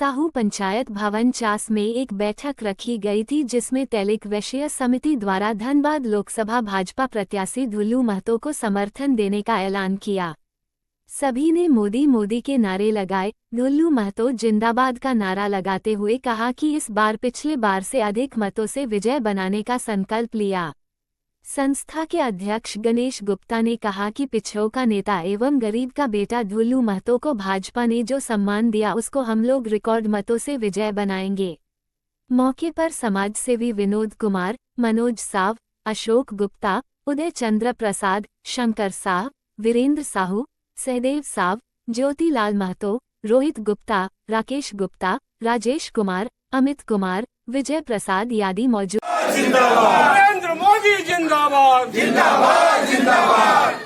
साहू पंचायत भवन चास में एक बैठक रखी गई थी जिसमें तेलिक विषय समिति द्वारा धनबाद लोकसभा भाजपा प्रत्याशी ढुल्लू महतो को समर्थन देने का ऐलान किया। सभी ने मोदी मोदी के नारे लगाए। ढुल्लू महतो जिंदाबाद का नारा लगाते हुए कहा कि इस बार पिछले बार से अधिक मतों से विजय बनाने का संकल्प लिया। संस्था के अध्यक्ष गणेश गुप्ता ने कहा कि पिछड़ों का नेता एवं गरीब का बेटा ढुल्लू महतो को भाजपा ने जो सम्मान दिया उसको हम लोग रिकॉर्ड मतों से विजय बनाएंगे। मौके पर समाज सेवी विनोद कुमार, मनोज साव, अशोक गुप्ता, उदय चंद्र प्रसाद, शंकर साह, वीरेंद्र साहू, सहदेव साव, ज्योतिलाल महतो, रोहित गुप्ता, राकेश गुप्ता, राजेश कुमार, अमित कुमार, विजय प्रसाद आदि मौजूद। नरेंद्र मोदी जिंदाबाद जिंदाबाद जिंदाबाद जिंदाबाद।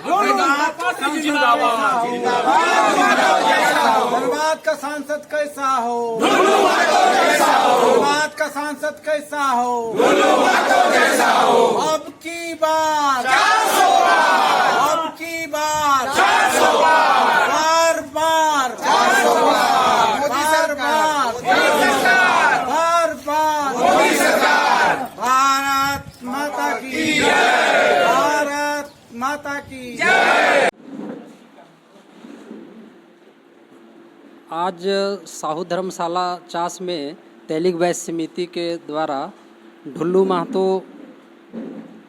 धनबाद का सांसद कैसा हो, धनबाद का सांसद कैसा हो, अब की बार अब की बार बार बार मोदी सरकार बार बार मोदी सरकार। भारत माता की जय, भारत माता की जय। आज साहू धर्मशाला चास में तेलिक वैश्य समिति के द्वारा ढुल्लू महतो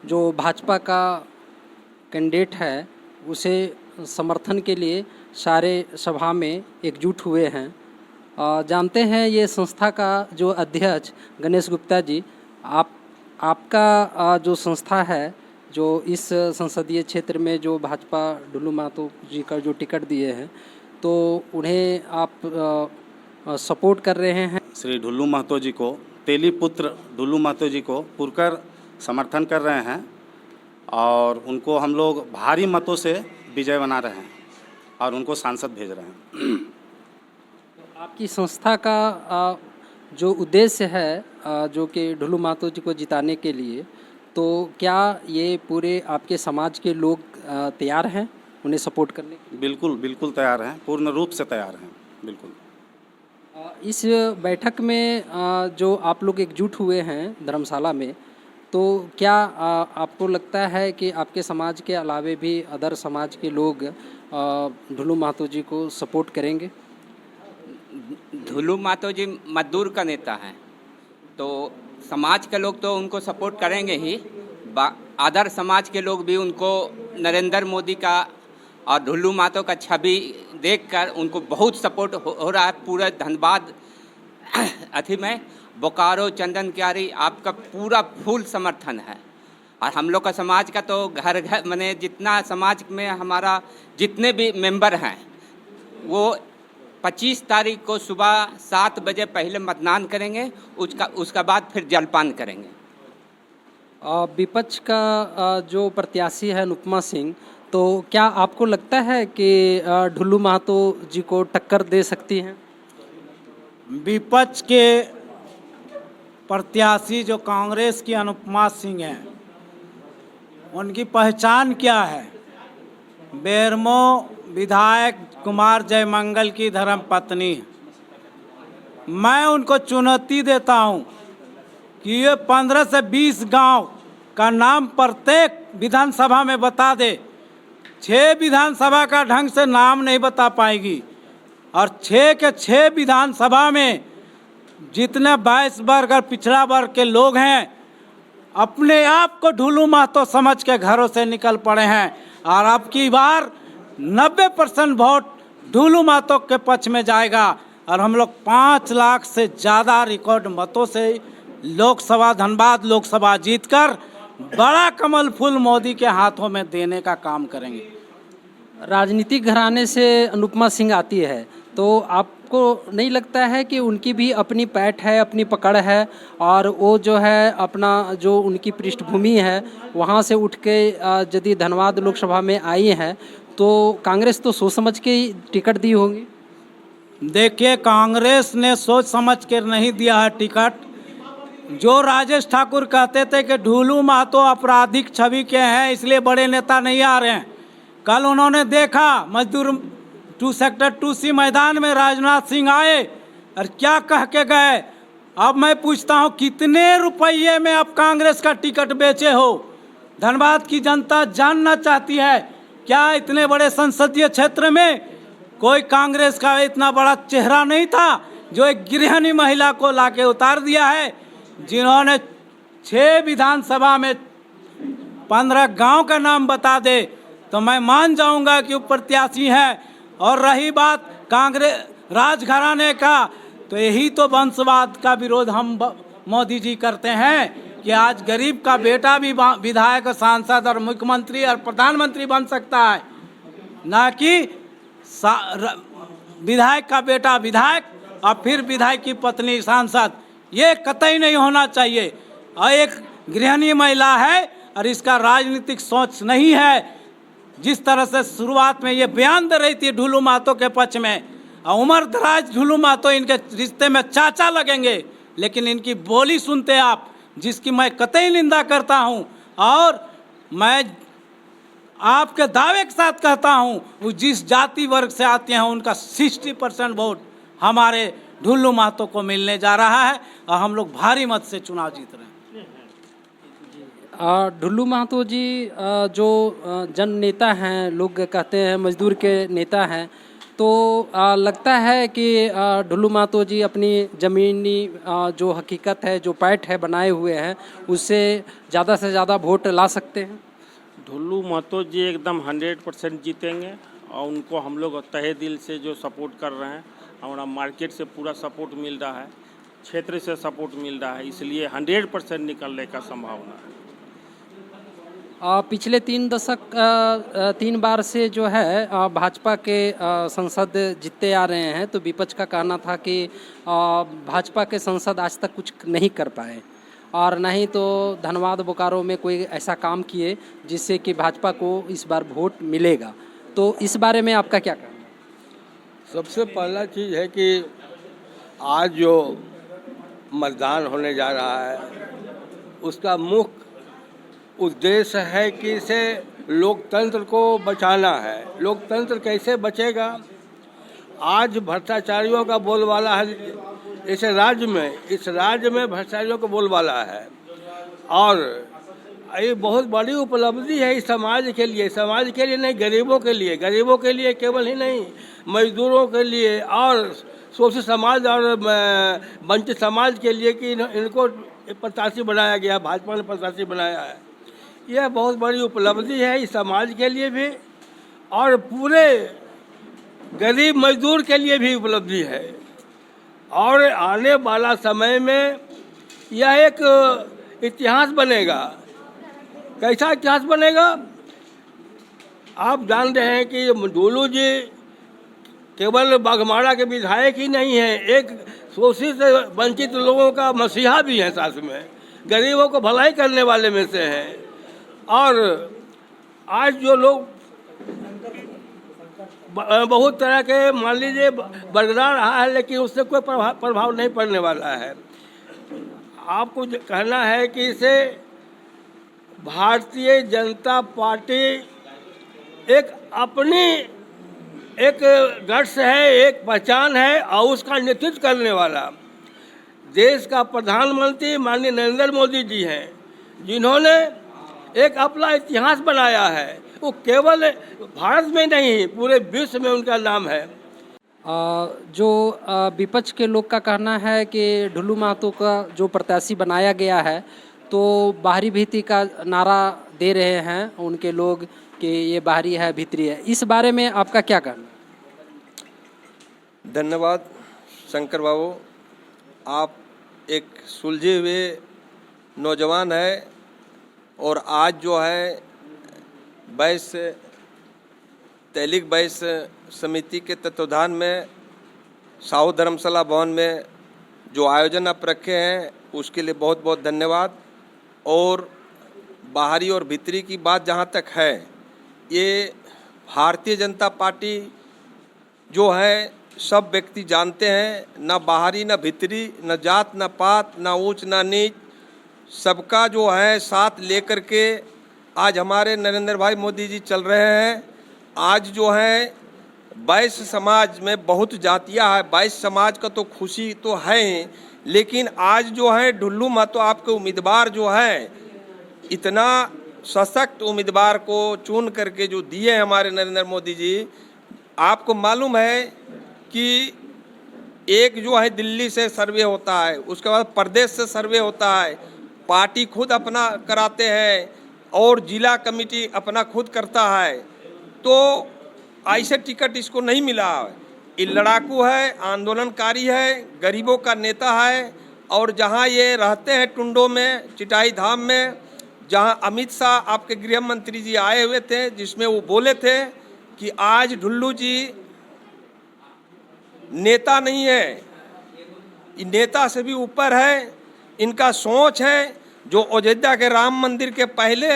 जो भाजपा का कैंडिडेट है उसे समर्थन के लिए सारे सभा में एकजुट हुए हैं। जानते हैं ये संस्था का जो अध्यक्ष गणेश गुप्ता जी, आपका जो संस्था है जो इस संसदीय क्षेत्र में जो भाजपा ढुल्लू महतो जी का जो टिकट दिए हैं तो उन्हें आप सपोर्ट कर रहे हैं। श्री ढुल्लू महतो जी को, तेली पुत्र ढुल्लू महतो जी को पुरकर समर्थन कर रहे हैं और उनको हम लोग भारी मतों से विजय बना रहे हैं और उनको सांसद भेज रहे हैं। आपकी संस्था का जो उद्देश्य है जो कि ढुल्लू महतो जी को जिताने के लिए, तो क्या ये पूरे आपके समाज के लोग तैयार हैं उन्हें सपोर्ट करने के लिए? बिल्कुल बिल्कुल तैयार हैं, पूर्ण रूप से तैयार हैं, बिल्कुल। इस बैठक में जो आप लोग एकजुट हुए हैं धर्मशाला में, तो क्या आपको लगता है कि आपके समाज के अलावे भी अदर समाज के लोग ढुल्लू महतो जी को सपोर्ट करेंगे? ढुल्लू महतो जी मजदूर का नेता हैं तो समाज के लोग तो उनको सपोर्ट करेंगे ही, अदर समाज के लोग भी उनको नरेंद्र मोदी का और ढुल्लू महतो का छवि देखकर उनको बहुत सपोर्ट हो रहा है। पूरे धनबाद अथी में बोकारो चंदन क्यारी आपका पूरा फुल समर्थन है और हम लोग का समाज का तो घर घर मैंने जितना समाज में हमारा जितने भी मेंबर हैं वो 25 तारीख को सुबह 7 बजे पहले मतदान करेंगे, उसका बाद फिर जलपान करेंगे। विपक्ष का जो प्रत्याशी है अनुपमा सिंह, तो क्या आपको लगता है कि ढुल्लू महतो जी को टक्कर दे सकती हैं? विपक्ष के प्रत्याशी जो कांग्रेस की अनुपमा सिंह हैं, उनकी पहचान क्या है? बेरमो विधायक कुमार जयमंगल की धर्मपत्नी। मैं उनको चुनौती देता हूं कि ये 15 से 20 गांव का नाम प्रत्येक विधानसभा में बता दे। 6 विधानसभा का ढंग से नाम नहीं बता पाएगी और 6 के 6 विधानसभा में जितने 22 वर्ग और पिछड़ा वर्ग के लोग हैं अपने आप को ढुल्लू महतो समझ के घरों से निकल पड़े हैं और अब की बार 90% वोट ढुल्लू महतो के पक्ष में जाएगा और हम लोग 5 लाख से ज़्यादा रिकॉर्ड मतों से लोकसभा धनबाद लोकसभा जीतकर बड़ा कमल फूल मोदी के हाथों में देने का काम करेंगे। राजनीतिक घराने से अनुपमा सिंह आती है तो आपको नहीं लगता है कि उनकी भी अपनी पैठ है, अपनी पकड़ है और वो जो है अपना जो उनकी पृष्ठभूमि है वहाँ से उठ के यदि धनबाद लोकसभा में आई हैं तो कांग्रेस तो सोच समझ के ही टिकट दी होगी? देखिए, कांग्रेस ने सोच समझ के नहीं दिया है टिकट। जो राजेश ठाकुर कहते थे कि ढुल्लू महतो आपराधिक छवि के हैं इसलिए बड़े नेता नहीं आ रहे हैं, कल उन्होंने देखा मजदूर 2 सेक्टर 2C मैदान में राजनाथ सिंह आए और क्या कह के गए। अब मैं पूछता हूँ कितने रुपये में आप कांग्रेस का टिकट बेचे हो। धनबाद की जनता जानना चाहती है क्या इतने बड़े संसदीय क्षेत्र में कोई कांग्रेस का इतना बड़ा चेहरा नहीं था जो एक गृहिणी महिला को लाके उतार दिया है, जिन्होंने 6 विधानसभा में 15 गांव का नाम बता दे तो मैं मान जाऊंगा कि वो प्रत्याशी हैं। और रही बात कांग्रेस राजघराने का, तो यही तो वंशवाद का विरोध हम मोदी जी करते हैं कि आज गरीब का बेटा भी विधायक, सांसद और मुख्यमंत्री और प्रधानमंत्री बन सकता है, ना कि विधायक का बेटा विधायक और फिर विधायक की पत्नी सांसद। ये कतई नहीं होना चाहिए। और एक गृहिणी महिला है और इसका राजनीतिक सोच नहीं है। जिस तरह से शुरुआत में ये बयान दे रही थी ढुलू महतो के पक्ष में, उम्र दराज ढुलू महतो इनके रिश्ते में चाचा लगेंगे, लेकिन इनकी बोली सुनते आप, जिसकी मैं कतई निंदा करता हूं। और मैं आपके दावे के साथ कहता हूं वो जिस जाति वर्ग से आते हैं उनका 60% वोट हमारे ढुलू महतो को मिलने जा रहा है और हम लोग भारी मत से चुनाव जीत रहे हैं। ढुल्लू महतो जी जो जन नेता हैं, लोग कहते हैं मजदूर के नेता हैं, तो लगता है कि ढुल्लू महतो जी अपनी ज़मीनी जो हकीकत है, जो पैठ है बनाए हुए हैं, उससे ज़्यादा से ज़्यादा वोट ला सकते हैं। ढुल्लू महतो जी एकदम 100% जीतेंगे और उनको हम लोग तहे दिल से जो सपोर्ट कर रहे हैं, हमारा मार्केट से पूरा सपोर्ट मिल रहा है, क्षेत्र से सपोर्ट मिल रहा है, इसलिए 100% निकलने का संभावना है। पिछले 3 बार से जो है भाजपा के संसद जीतते आ रहे हैं, तो विपक्ष का कहना था कि भाजपा के संसद आज तक कुछ नहीं कर पाए और नहीं तो धनबाद बोकारो में कोई ऐसा काम किए जिससे कि भाजपा को इस बार वोट मिलेगा। तो इस बारे में आपका क्या कहना है? सबसे पहला चीज़ है कि आज जो मतदान होने जा रहा है उसका मुख्य उद्देश्य है कि इसे लोकतंत्र को बचाना है। लोकतंत्र कैसे बचेगा? आज भ्रष्टाचारियों का बोलबाला है इस राज्य में भ्रष्टाचारियों का बोलबाला है और ये बहुत बड़ी उपलब्धि है इस समाज के लिए नहीं, गरीबों के लिए केवल ही नहीं, मजदूरों के लिए और शोषित समाज और वंचित समाज के लिए कि इनको प्रत्याशी बनाया गया, भाजपा ने प्रत्याशी बनाया है। यह बहुत बड़ी उपलब्धि है इस समाज के लिए भी और पूरे गरीब मजदूर के लिए भी उपलब्धि है। और आने वाला समय में यह एक इतिहास बनेगा। कैसा इतिहास बनेगा? आप जान रहे हैं कि ढुल्लू जी केवल बाघमारा के विधायक ही नहीं है, एक शोषित वंचित लोगों का मसीहा भी है, साथ में गरीबों को भलाई करने वाले में से हैं। और आज जो लोग बहुत तरह के मान लीजिए बरकरार रहा है, लेकिन उससे कोई प्रभाव नहीं पड़ने वाला है। आपको कहना है कि इसे भारतीय जनता पार्टी एक अपनी एक गट्स है, एक पहचान है और उसका नेतृत्व करने वाला देश का प्रधानमंत्री माननीय नरेंद्र मोदी जी हैं, जिन्होंने एक अपना इतिहास बनाया है। वो केवल भारत में नहीं पूरे विश्व में उनका नाम है। जो विपक्ष के लोग का कहना है कि ढुल्लू महतो का जो प्रत्याशी बनाया गया है तो बाहरी भीति का नारा दे रहे हैं उनके लोग कि ये बाहरी है भीतरी है। इस बारे में आपका क्या कहना? धन्यवाद शंकर बाबू, आप एक सुलझे हुए नौजवान है और आज जो है वैश्य तैलिक वैश्य समिति के तत्वाधान में साहू धर्मशाला भवन में जो आयोजन आप रखे हैं उसके लिए बहुत बहुत धन्यवाद। और बाहरी और भीतरी की बात जहाँ तक है, ये भारतीय जनता पार्टी जो है सब व्यक्ति जानते हैं, ना बाहरी ना भीतरी, ना जात ना पात, ना ऊंच ना नीच, सबका जो है साथ लेकर के आज हमारे नरेंद्र भाई मोदी जी चल रहे हैं। आज जो है वैश्य समाज में बहुत जातियां है। वैश्य समाज का तो खुशी तो है ही, लेकिन आज जो है ढुल्लू महतो आपके उम्मीदवार जो है, इतना सशक्त उम्मीदवार को चुन करके जो दिए हैं हमारे नरेंद्र मोदी जी। आपको मालूम है कि एक जो है दिल्ली से सर्वे होता है, उसके बाद प्रदेश से सर्वे होता है, पार्टी खुद अपना कराते हैं और जिला कमेटी अपना खुद करता है। तो ऐसे टिकट इसको नहीं मिला है। ये लड़ाकू है, आंदोलनकारी है, गरीबों का नेता है। और जहाँ ये रहते हैं टुंडो में, चिटाई धाम में, जहाँ अमित शाह आपके गृह मंत्री जी आए हुए थे, जिसमें वो बोले थे कि आज ढुल्लू जी नेता नहीं है, ये नेता से भी ऊपर है। इनका सोच है जो अयोध्या के राम मंदिर के पहले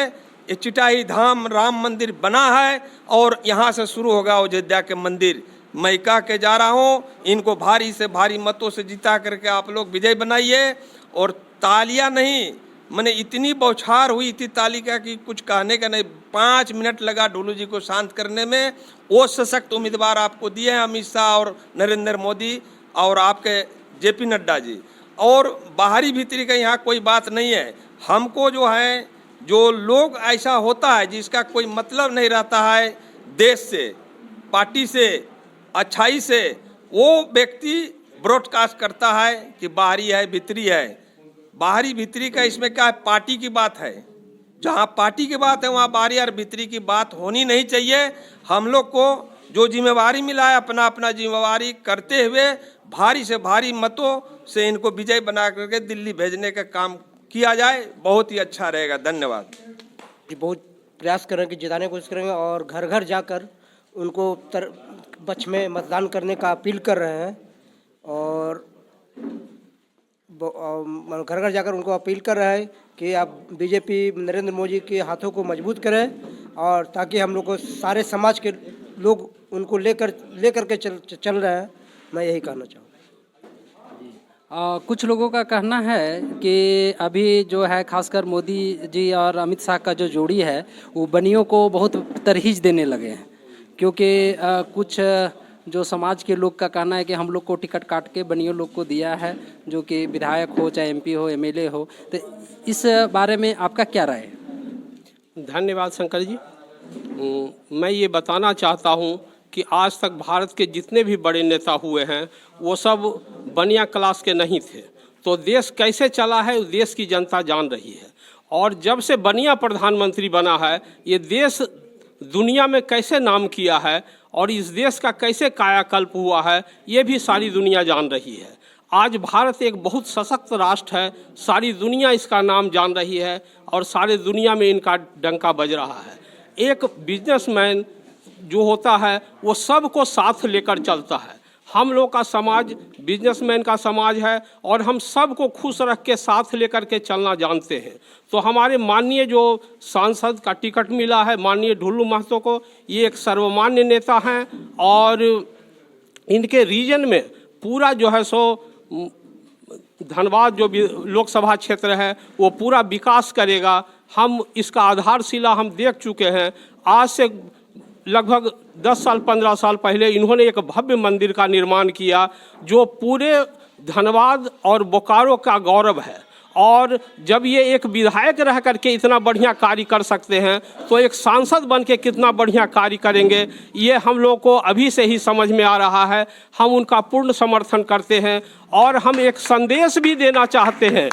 ये चिटाई धाम राम मंदिर बना है और यहाँ से शुरू होगा अयोध्या के मंदिर। मैं कह के जा रहा हूँ, इनको भारी से भारी मतों से जिता करके आप लोग विजय बनाइए। और तालियां नहीं, मैंने इतनी बौछार हुई थी ताली का कि कुछ कहने का नहीं। 5 मिनट लगा ढुल्लू जी को शांत करने में। वो सशक्त उम्मीदवार आपको दिए हैं अमित शाह और नरेंद्र मोदी और आपके जेपी नड्डा जी। और बाहरी भीतरी का यहाँ कोई बात नहीं है। हमको जो है, जो लोग ऐसा होता है जिसका कोई मतलब नहीं रहता है देश से, पार्टी से, अच्छाई से, वो व्यक्ति ब्रॉडकास्ट करता है कि बाहरी है भीतरी है। बाहरी भीतरी का इसमें क्या है, पार्टी की बात है। जहाँ पार्टी की बात है वहाँ बाहरी और भीतरी की बात होनी नहीं चाहिए। हम लोग को जो जिम्मेवारी मिला है, अपना अपना जिम्मेवारी करते हुए भारी से भारी मतों से इनको विजय बना करके दिल्ली भेजने का काम किया जाए, बहुत ही अच्छा रहेगा। धन्यवाद। बहुत प्रयास करेंगे कि जिताने की कोशिश करेंगे और घर घर जाकर उनको पक्ष में मतदान करने का अपील कर रहे हैं। और घर घर जाकर उनको अपील कर रहे हैं कि आप बीजेपी नरेंद्र मोदी के हाथों को मजबूत करें, और ताकि हम लोग को सारे समाज के लोग उनको लेकर के चल रहे हैं। मैं यही कहना चाहूँ। कुछ लोगों का कहना है कि अभी जो है खासकर मोदी जी और अमित शाह का जो जोड़ी है वो बनियों को बहुत तरहीज देने लगे हैं, क्योंकि कुछ जो समाज के लोग का कहना है कि हम लोग को टिकट काट के बनियों लोग को दिया है, जो कि विधायक हो चाहे एमपी हो एमएलए हो। तो इस बारे में आपका क्या राय है? धन्यवाद शंकर जी। मैं ये बताना चाहता हूँ कि आज तक भारत के जितने भी बड़े नेता हुए हैं वो सब बनिया क्लास के नहीं थे। तो देश कैसे चला है देश की जनता जान रही है। और जब से बनिया प्रधानमंत्री बना है, ये देश दुनिया में कैसे नाम किया है और इस देश का कैसे कायाकल्प हुआ है, ये भी सारी दुनिया जान रही है। आज भारत एक बहुत सशक्त राष्ट्र है, सारी दुनिया इसका नाम जान रही है और सारे दुनिया में इनका डंका बज रहा है। एक बिजनेसमैन जो होता है वो सबको साथ लेकर चलता है। हम लोग का समाज बिजनेसमैन का समाज है और हम सबको खुश रख के साथ लेकर के चलना जानते हैं। तो हमारे माननीय जो सांसद का टिकट मिला है माननीय ढुल्लू महतो को, ये एक सर्वमान्य नेता हैं और इनके रीजन में पूरा जो है सो धनबाद जो लोकसभा क्षेत्र है वो पूरा विकास करेगा। हम इसका आधारशिला हम देख चुके हैं। आज से लगभग 10 साल 15 साल पहले इन्होंने एक भव्य मंदिर का निर्माण किया जो पूरे धनबाद और बोकारो का गौरव है। और जब ये एक विधायक रह करके इतना बढ़िया कार्य कर सकते हैं तो एक सांसद बन के कितना बढ़िया कार्य करेंगे, ये हम लोग को अभी से ही समझ में आ रहा है। हम उनका पूर्ण समर्थन करते हैं और हम एक संदेश भी देना चाहते हैं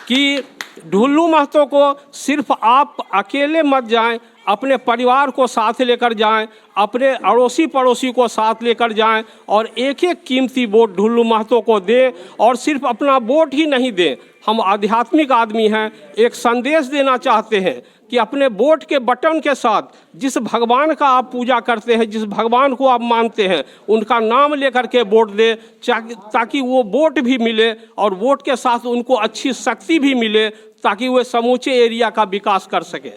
कि ढुल्लू महतो को सिर्फ आप अकेले मत जाएं, अपने परिवार को साथ लेकर जाएं, अपने अड़ोसी पड़ोसी को साथ लेकर जाएं और एक एक कीमती वोट ढुल्लू महतो को दें। और सिर्फ अपना वोट ही नहीं दें, हम आध्यात्मिक आदमी हैं, एक संदेश देना चाहते हैं कि अपने वोट के बटन के साथ जिस भगवान का आप पूजा करते हैं, जिस भगवान को आप मानते हैं, उनका नाम लेकर के वोट दें, ताकि वो वोट भी मिले और वोट के साथ उनको अच्छी शक्ति भी मिले ताकि वे समूचे एरिया का विकास कर सके।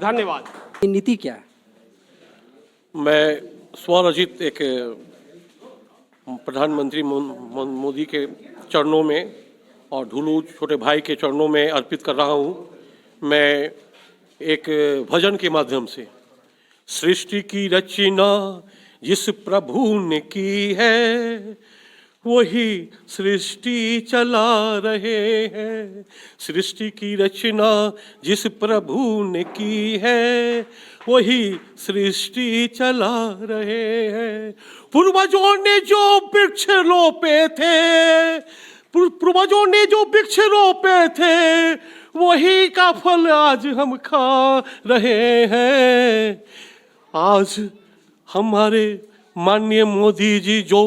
धन्यवाद। नीति क्या है? मैं स्वरचित एक प्रधानमंत्री मोदी के चरणों में और ढुल्लू छोटे भाई के चरणों में अर्पित कर रहा हूँ। मैं एक भजन के माध्यम से, सृष्टि की रचना जिस प्रभु ने की है वही सृष्टि चला रहे हैं। सृष्टि की रचना जिस प्रभु ने की है वही सृष्टि चला रहे हैं। पूर्वजों ने जो वृक्ष रोपे थे, पूर्वजों ने जो वृक्ष रोपे थे वही का फल आज हम खा रहे हैं। आज हमारे माननीय मोदी जी जो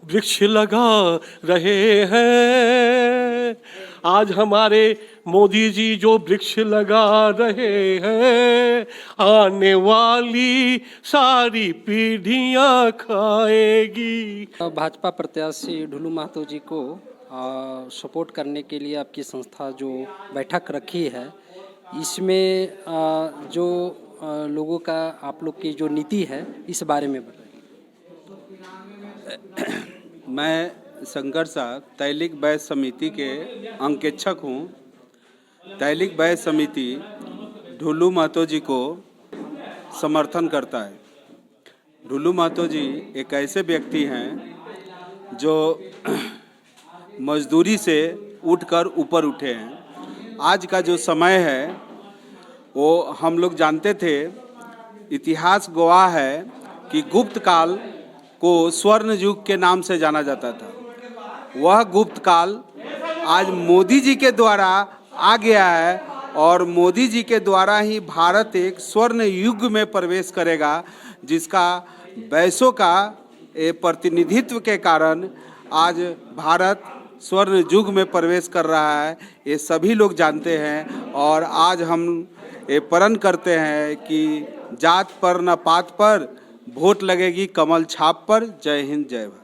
वृक्ष लगा रहे हैं, आज हमारे मोदी जी जो वृक्ष लगा रहे हैं, आने वाली सारी पीढ़ियां खाएगी। भाजपा प्रत्याशी ढुलू महतो जी को सपोर्ट करने के लिए आपकी संस्था जो बैठक रखी है, इसमें जो लोगों का आप लोग की जो नीति है इस बारे में बताइए। मैं संघर्ष तैलिक वैश्य समिति के अंकेक्षक हूँ। तैलिक वैश्य समिति ढुलू महतो जी को समर्थन करता है। ढुलू महतो जी एक ऐसे व्यक्ति हैं जो मजदूरी से उठकर ऊपर उठे हैं। आज का जो समय है वो हम लोग जानते थे, इतिहास गवाह है कि गुप्त काल को स्वर्ण युग के नाम से जाना जाता था। वह गुप्त काल आज मोदी जी के द्वारा आ गया है और मोदी जी के द्वारा ही भारत एक स्वर्ण युग में प्रवेश करेगा, जिसका वैश्यों का प्रतिनिधित्व के कारण आज भारत स्वर्ण युग में प्रवेश कर रहा है। ये सभी लोग जानते हैं और आज हम ये प्रण करते हैं कि जात पर न पात पर वोट लगेगी कमल छाप पर। जय हिंद, जय भारत।